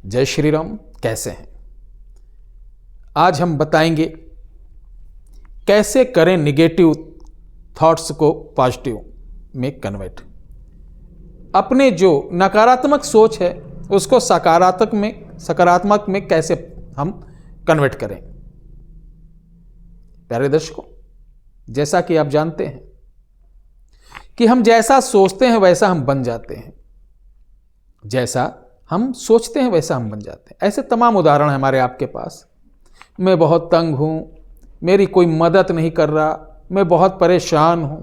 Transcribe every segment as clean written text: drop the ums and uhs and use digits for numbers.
जय श्री राम। कैसे हैं? आज हम बताएंगे कैसे करें निगेटिव थॉट्स को पॉजिटिव में कन्वर्ट। अपने जो नकारात्मक सोच है उसको सकारात्मक में कैसे हम कन्वर्ट करें। प्यारे दर्शकों, जैसा कि आप जानते हैं कि हम जैसा सोचते हैं वैसा हम बन जाते हैं, जैसा हम सोचते हैं वैसा हम बन जाते हैं। ऐसे तमाम उदाहरण हैं हमारे आपके पास। मैं बहुत तंग हूं, मेरी कोई मदद नहीं कर रहा, मैं बहुत परेशान हूं।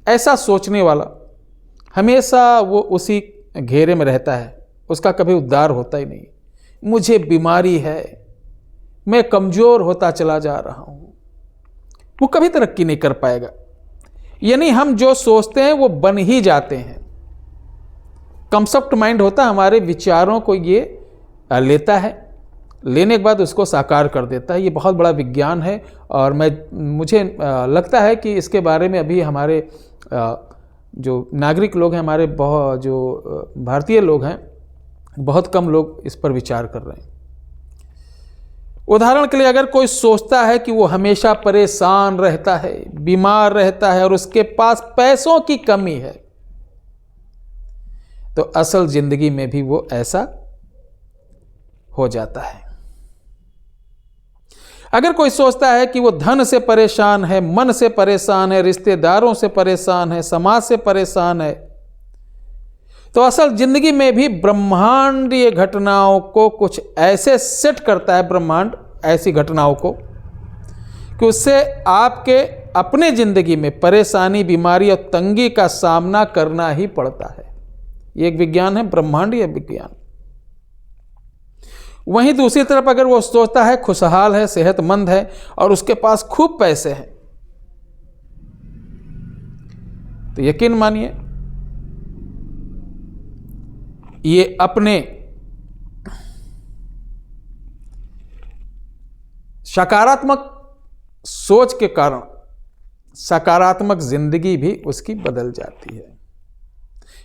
ऐसा सोचने वाला हमेशा वो उसी घेरे में रहता है, उसका कभी उद्धार होता ही नहीं। मुझे बीमारी है, मैं कमजोर होता चला जा रहा हूं, वो कभी तरक्की नहीं कर पाएगा। यानी हम जो सोचते हैं वो बन ही जाते हैं। कंसेप्ट माइंड होता है, हमारे विचारों को ये लेता है, लेने के बाद उसको साकार कर देता है। ये बहुत बड़ा विज्ञान है और मुझे लगता है कि इसके बारे में अभी हमारे जो नागरिक लोग हैं, हमारे जो भारतीय लोग हैं, बहुत कम लोग इस पर विचार कर रहे हैं। उदाहरण के लिए, अगर कोई सोचता है कि वो हमेशा परेशान रहता है, बीमार रहता है और उसके पास पैसों की कमी है, तो असल जिंदगी में भी वो ऐसा हो जाता है। अगर कोई सोचता है कि वो धन से परेशान है, मन से परेशान है, रिश्तेदारों से परेशान है, समाज से परेशान है, तो असल जिंदगी में भी ब्रह्मांडीय घटनाओं को कुछ ऐसे सेट करता है, ब्रह्मांड ऐसी घटनाओं को कि उससे आपके अपने जिंदगी में परेशानी, बीमारी और तंगी का सामना करना ही पड़ता है। ये एक विज्ञान है, ब्रह्मांडीय विज्ञान। वहीं दूसरी तरफ अगर वो सोचता है खुशहाल है, सेहतमंद है और उसके पास खूब पैसे हैं, तो यकीन मानिए ये अपने सकारात्मक सोच के कारण सकारात्मक जिंदगी भी उसकी बदल जाती है।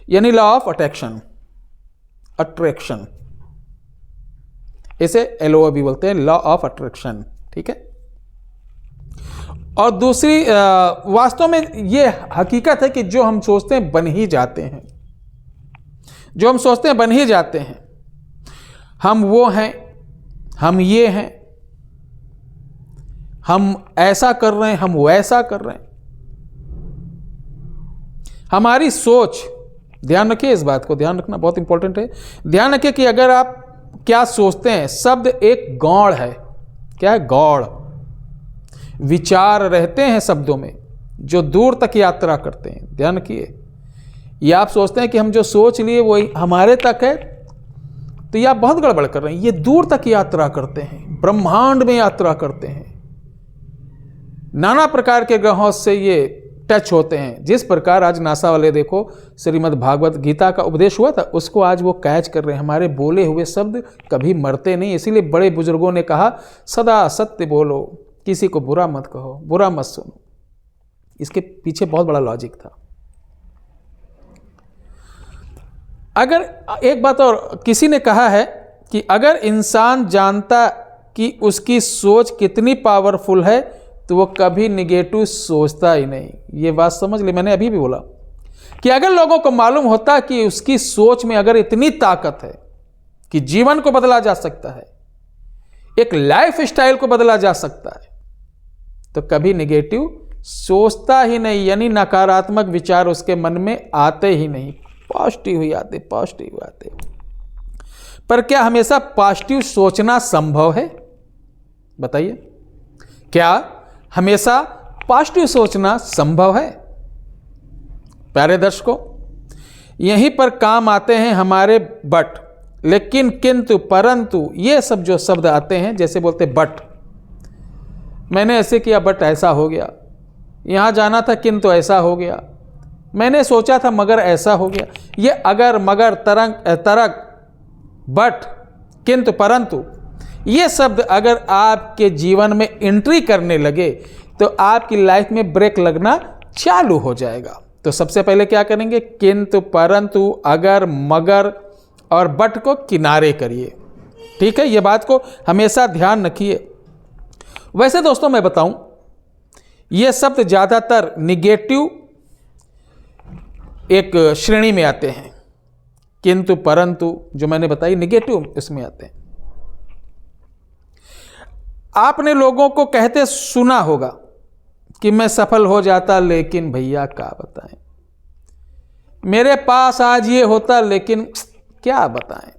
यानी लॉ ऑफ अट्रैक्शन, इसे LO भी बोलते हैं, लॉ ऑफ अट्रैक्शन। ठीक है। और दूसरी वास्तव में यह हकीकत है कि जो हम सोचते हैं बन ही जाते हैं, जो हम सोचते हैं बन ही जाते हैं। हम वो हैं, हम ये हैं, हम ऐसा कर रहे हैं, हम वैसा कर रहे हैं। हमारी सोच, ध्यान रखिए, इस बात को ध्यान रखना बहुत इंपॉर्टेंट है। ध्यान रखिए कि अगर आप क्या सोचते हैं, शब्द एक गौड़ है। क्या है? गौड़। विचार रहते हैं शब्दों में जो दूर तक यात्रा करते हैं। ध्यान रखिए, ये आप सोचते हैं कि हम जो सोच लिए वो हमारे तक है, तो ये आप बहुत गड़बड़ कर रहे हैं। ये दूर तक यात्रा करते हैं, ब्रह्मांड में यात्रा करते हैं, नाना प्रकार के ग्रहों से ये टच होते हैं। जिस प्रकार आज नासा वाले देखो, श्रीमद् भागवत गीता का उपदेश हुआ था, उसको आज वो कैच कर रहे हैं। हमारे बोले हुए शब्द कभी मरते नहीं, इसीलिए बड़े बुजुर्गों ने कहा सदा सत्य बोलो, किसी को बुरा मत कहो, बुरा मत सुनो। इसके पीछे बहुत बड़ा लॉजिक था। अगर एक बात और किसी ने कहा है कि अगर इंसान जानता कि उसकी सोच कितनी पावरफुल है तो वो कभी निगेटिव सोचता ही नहीं। ये बात समझ ली, मैंने अभी भी बोला कि अगर लोगों को मालूम होता कि उसकी सोच में अगर इतनी ताकत है कि जीवन को बदला जा सकता है, एक लाइफ स्टाइल को बदला जा सकता है, तो कभी निगेटिव सोचता ही नहीं। यानी नकारात्मक विचार उसके मन में आते ही नहीं, पॉजिटिव ही आते, पॉजिटिव आते। पर क्या हमेशा पॉजिटिव सोचना संभव है? बताइए, क्या हमेशा पॉजिटिव सोचना संभव है? प्यारे दर्शकों, यहीं पर काम आते हैं हमारे बट, लेकिन, किंतु, परंतु, ये सब जो शब्द आते हैं, जैसे बोलते बट, मैंने ऐसे किया बट ऐसा हो गया, यहां जाना था किंतु ऐसा हो गया, मैंने सोचा था मगर ऐसा हो गया। ये अगर, मगर, तरक, बट, किंतु, परंतु, ये शब्द अगर आपके जीवन में एंट्री करने लगे तो आपकी लाइफ में ब्रेक लगना चालू हो जाएगा। तो सबसे पहले क्या करेंगे? किंतु, परंतु, अगर, मगर, और बट को किनारे करिए। ठीक है, ये बात को हमेशा ध्यान रखिए। वैसे दोस्तों मैं बताऊं, ये शब्द ज़्यादातर निगेटिव एक श्रेणी में आते हैं, किंतु परंतु जो मैंने बताई निगेटिव इसमें आते हैं। आपने लोगों को कहते सुना होगा कि मैं सफल हो जाता, लेकिन भैया क्या बताएं, मेरे पास आज ये होता, लेकिन क्या बताएं,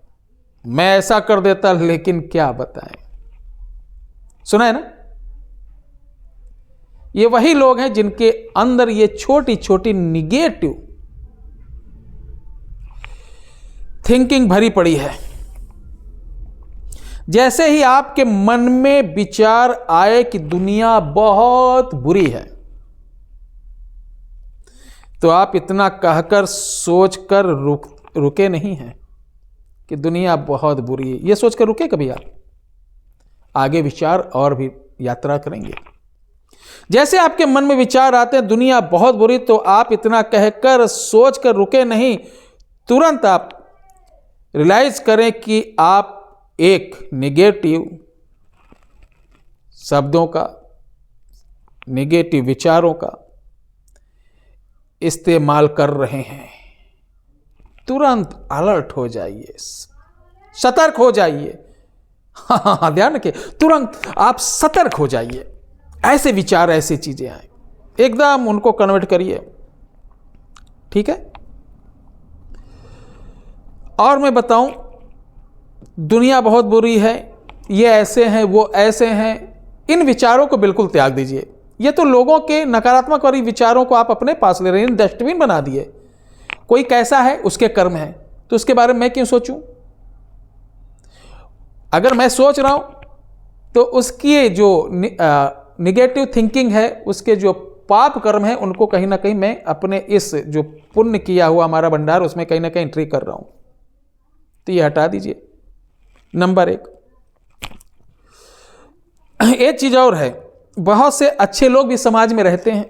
मैं ऐसा कर देता, लेकिन क्या बताएं। सुना है ना? ये वही लोग हैं जिनके अंदर ये छोटी छोटी निगेटिव थिंकिंग भरी पड़ी है। जैसे ही आपके मन में विचार आए कि दुनिया बहुत बुरी है, तो आप इतना कहकर सोचकर रुके नहीं हैं कि दुनिया बहुत बुरी है। यह सोचकर रुके कभी आप? आगे विचार और भी यात्रा करेंगे। जैसे आपके मन में विचार आते हैं दुनिया बहुत बुरी, तो आप इतना कहकर सोचकर रुके नहीं, तुरंत आप रियलाइज करें कि आप एक नेगेटिव शब्दों का, नेगेटिव विचारों का इस्तेमाल कर रहे हैं। तुरंत अलर्ट हो जाइए, सतर्क हो जाइए। हाँ, ध्यान रखिए, तुरंत आप सतर्क हो जाइए। ऐसे विचार, ऐसी चीजें आए, एकदम उनको कन्वर्ट करिए। ठीक है? और मैं बताऊं, दुनिया बहुत बुरी है, ये ऐसे हैं, वो ऐसे हैं, इन विचारों को बिल्कुल त्याग दीजिए। ये तो लोगों के नकारात्मक वाली विचारों को आप अपने पास ले रहे हैं, डस्टबिन बना दिए। कोई कैसा है उसके कर्म है, तो उसके बारे में मैं क्यों सोचूं? अगर मैं सोच रहा हूं तो उसकी जो निगेटिव थिंकिंग है, उसके जो पाप कर्म है, उनको कहीं ना कहीं मैं अपने इस जो पुण्य किया हुआ हमारा भंडार, उसमें कहीं ना कहीं एंट्री कर रहा हूं। तो ये हटा दीजिए, नंबर 1। एक चीज और है, बहुत से अच्छे लोग भी समाज में रहते हैं,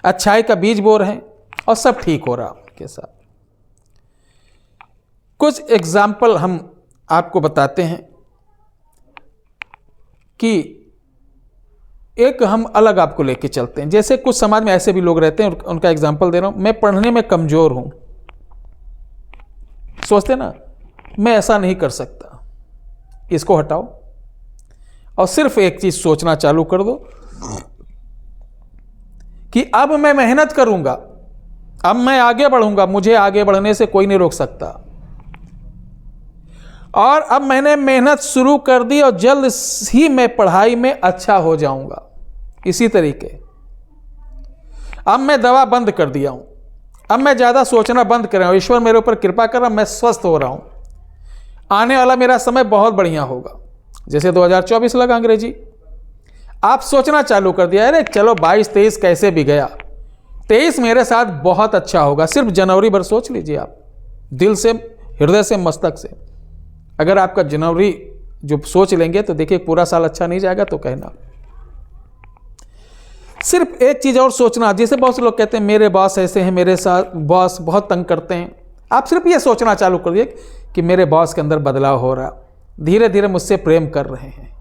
अच्छाई का बीज बो रहे हैं और सब ठीक हो रहा उनके साथ। कुछ एग्जाम्पल हम आपको बताते हैं कि एक हम अलग आपको लेके चलते हैं। जैसे कुछ समाज में ऐसे भी लोग रहते हैं, उनका एग्जाम्पल दे रहा हूं। मैं पढ़ने में कमजोर हूं, सोचते ना मैं ऐसा नहीं कर सकता, इसको हटाओ और सिर्फ एक चीज सोचना चालू कर दो कि अब मैं मेहनत करूंगा, अब मैं आगे बढ़ूंगा, मुझे आगे बढ़ने से कोई नहीं रोक सकता। और अब मैंने मेहनत शुरू कर दी और जल्द ही मैं पढ़ाई में अच्छा हो जाऊंगा। इसी तरीके अब मैं दवा बंद कर दिया हूं, अब मैं ज्यादा सोचना बंद कर रहा हूं, ईश्वर मेरे ऊपर कृपा कर रहा, मैं स्वस्थ हो रहा हूं, आने वाला मेरा समय बहुत बढ़िया होगा। जैसे 2024 लगा अंग्रेजी, आप सोचना चालू कर दिया, अरे चलो 22-23 कैसे भी गया, 23 मेरे साथ बहुत अच्छा होगा। सिर्फ जनवरी भर सोच लीजिए आप, दिल से, हृदय से, मस्तक से। अगर आपका जनवरी जो सोच लेंगे तो देखिए पूरा साल अच्छा नहीं जाएगा तो कहना। सिर्फ एक चीज और सोचना, जैसे बहुत से लोग कहते हैं मेरे बॉस ऐसे हैं, मेरे साथ बॉस बहुत तंग करते हैं। आप सिर्फ ये सोचना चालू कर दिए कि मेरे बॉस के अंदर बदलाव हो रहा, धीरे धीरे मुझसे प्रेम कर रहे हैं,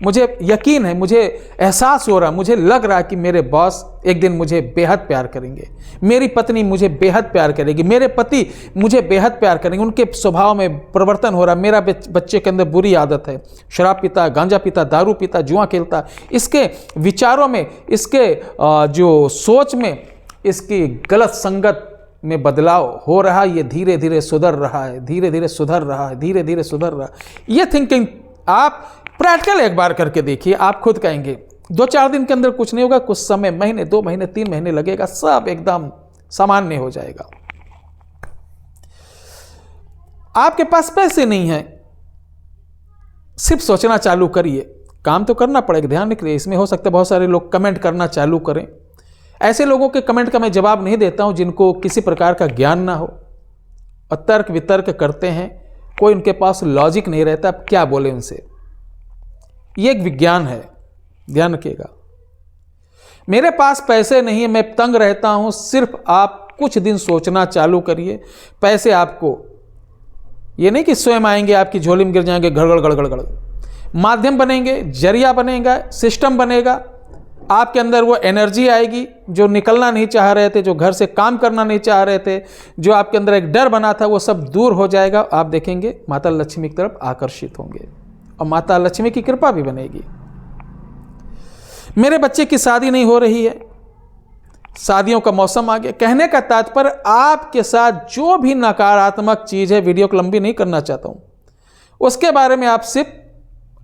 मुझे यकीन है, मुझे एहसास हो रहा, मुझे लग रहा कि मेरे बॉस एक दिन मुझे बेहद प्यार करेंगे, मेरी पत्नी मुझे बेहद प्यार करेगी, मेरे पति मुझे बेहद प्यार करेंगे, उनके स्वभाव में परिवर्तन हो रहा। मेरा बच्चे के अंदर बुरी आदत है, शराब पीता, गांजा पीता, दारू पीता, जुआ खेलता, इसके विचारों में, इसके जो सोच में, इसकी गलत संगत में बदलाव हो रहा, ये धीरे धीरे सुधर रहा है, धीरे धीरे सुधर रहा है, धीरे धीरे सुधर रहा है। ये थिंकिंग आप प्रैक्टिकल एक बार करके देखिए, आप खुद कहेंगे 2-4 दिन के अंदर कुछ नहीं होगा, कुछ समय, महीने, 2 महीने, 3 महीने लगेगा, सब एकदम सामान्य हो जाएगा। आपके पास पैसे नहीं है, सिर्फ सोचना चालू करिए, काम तो करना पड़ेगा, ध्यान रखिए। इसमें हो सकता है बहुत सारे लोग कमेंट करना चालू करें, ऐसे लोगों के कमेंट का मैं जवाब नहीं देता हूं जिनको किसी प्रकार का ज्ञान ना हो और तर्क वितर्क करते हैं, कोई उनके पास लॉजिक नहीं रहता, अब क्या बोले उनसे। ये एक विज्ञान है, ध्यान रखिएगा। मेरे पास पैसे नहीं है, मैं तंग रहता हूं, सिर्फ आप कुछ दिन सोचना चालू करिए, पैसे आपको ये नहीं कि स्वयं आएंगे आपकी झोली में गिर जाएंगे, गड़गड़ गड़गड़ गड़। माध्यम बनेंगे, जरिया बनेगा, सिस्टम बनेगा। आपके अंदर वो एनर्जी आएगी जो निकलना नहीं चाह रहे थे, जो घर से काम करना नहीं चाह रहे थे, जो आपके अंदर एक डर बना था, वो सब दूर हो जाएगा। आप देखेंगे माता लक्ष्मी की तरफ आकर्षित होंगे और माता लक्ष्मी की कृपा भी बनेगी। मेरे बच्चे की शादी नहीं हो रही है, शादियों का मौसम आ गया। कहने का तात्पर्य आपके साथ जो भी नकारात्मक चीज है, वीडियो को लंबी नहीं करना चाहता हूं, उसके बारे में आप सिर्फ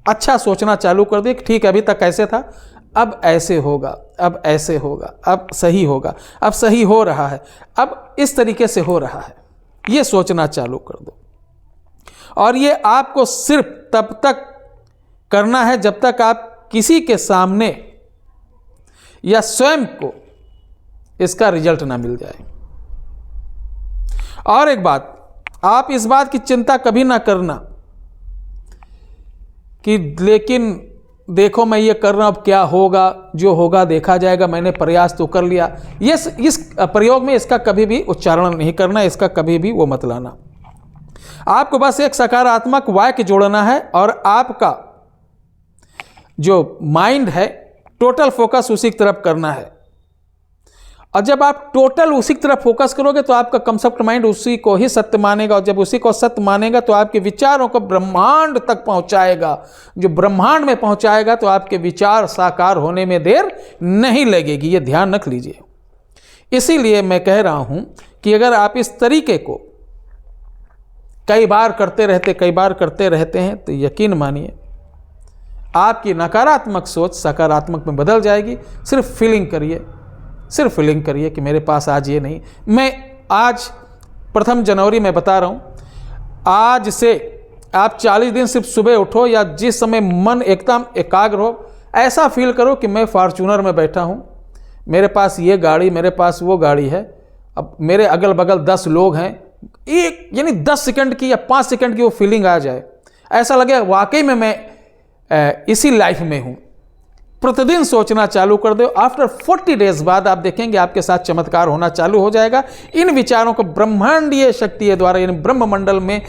अच्छा सोचना चालू कर दे कि ठीक है, अभी तक कैसे था, अब ऐसे होगा, अब ऐसे होगा, अब सही होगा, अब सही हो रहा है, अब इस तरीके से हो रहा है, ये सोचना चालू कर दो। और ये आपको सिर्फ तब तक करना है जब तक आप किसी के सामने या स्वयं को इसका रिजल्ट ना मिल जाए। और एक बात, आप इस बात की चिंता कभी ना करना कि लेकिन देखो मैं ये कर रहा हूं, अब क्या होगा, जो होगा देखा जाएगा, मैंने प्रयास तो कर लिया। इस प्रयोग में इसका कभी भी उच्चारण नहीं करना, इसका कभी भी वो मत लाना। आपको बस एक सकारात्मक वाक्य जोड़ना है और आपका जो माइंड है टोटल फोकस उसी की तरफ करना है। और जब आप टोटल उसी की तरफ फोकस करोगे तो आपका कंसेप्ट माइंड उसी को ही सत्य मानेगा, और जब उसी को सत्य मानेगा तो आपके विचारों को ब्रह्मांड तक पहुंचाएगा। जो ब्रह्मांड में पहुंचाएगा तो आपके विचार साकार होने में देर नहीं लगेगी, ये ध्यान रख लीजिए। इसीलिए मैं कह रहा हूं कि अगर आप इस तरीके को कई बार करते रहते हैं तो यकीन मानिए आपकी नकारात्मक सोच सकारात्मक में बदल जाएगी। सिर्फ फीलिंग करिए कि मेरे पास आज ये नहीं। मैं आज 1 जनवरी में बता रहा हूँ, आज से आप 40 दिन सिर्फ सुबह उठो या जिस समय मन एकदम एकाग्र हो, ऐसा फील करो कि मैं फॉर्च्यूनर में बैठा हूँ, मेरे पास ये गाड़ी, मेरे पास वो गाड़ी है, अब मेरे अगल बगल 10 लोग हैं। एक यानी 10 सेकंड की या 5 सेकंड की वो फीलिंग आ जाए, ऐसा लगे वाकई में मैं इसी लाइफ में हूं। प्रतिदिन सोचना चालू कर दो। आफ्टर 40 डेज बाद आप देखेंगे आपके साथ चमत्कार होना चालू हो जाएगा। इन विचारों को ब्रह्मांडीय शक्ति के द्वारा, यानी ब्रह्म मंडल में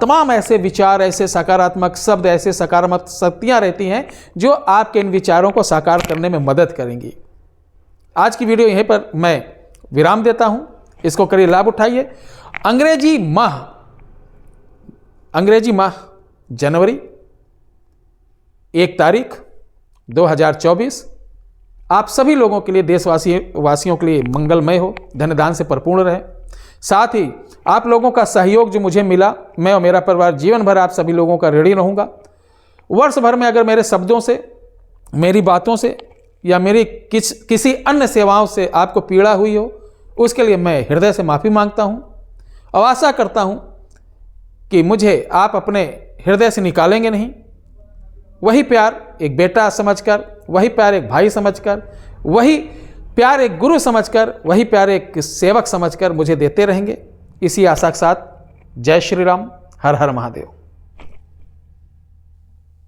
तमाम ऐसे विचार, ऐसे सकारात्मक शब्द, ऐसे सकारात्मक शक्तियां रहती हैं जो आपके इन विचारों को साकार करने में मदद करेंगी। आज की वीडियो यहीं पर मैं विराम देता हूं, इसको करिए, लाभ उठाइए। अंग्रेजी माह जनवरी 1 तारीख 2024 आप सभी लोगों के लिए, देशवासियों के लिए मंगलमय हो, धनदान से परिपूर्ण रहे। साथ ही आप लोगों का सहयोग जो मुझे मिला, मैं और मेरा परिवार जीवन भर आप सभी लोगों का ऋणी रहूँगा। वर्ष भर में अगर मेरे शब्दों से, मेरी बातों से या मेरी किसी अन्य सेवाओं से आपको पीड़ा हुई हो, उसके लिए मैं हृदय से माफ़ी मांगता हूँ और आशा करता हूँ कि मुझे आप अपने हृदय से निकालेंगे नहीं। वही प्यार एक बेटा समझकर, वही प्यार एक भाई समझकर, वही प्यार एक गुरु समझकर, वही प्यार एक सेवक समझकर मुझे देते रहेंगे। इसी आशा के साथ जय श्री राम, हर हर महादेव।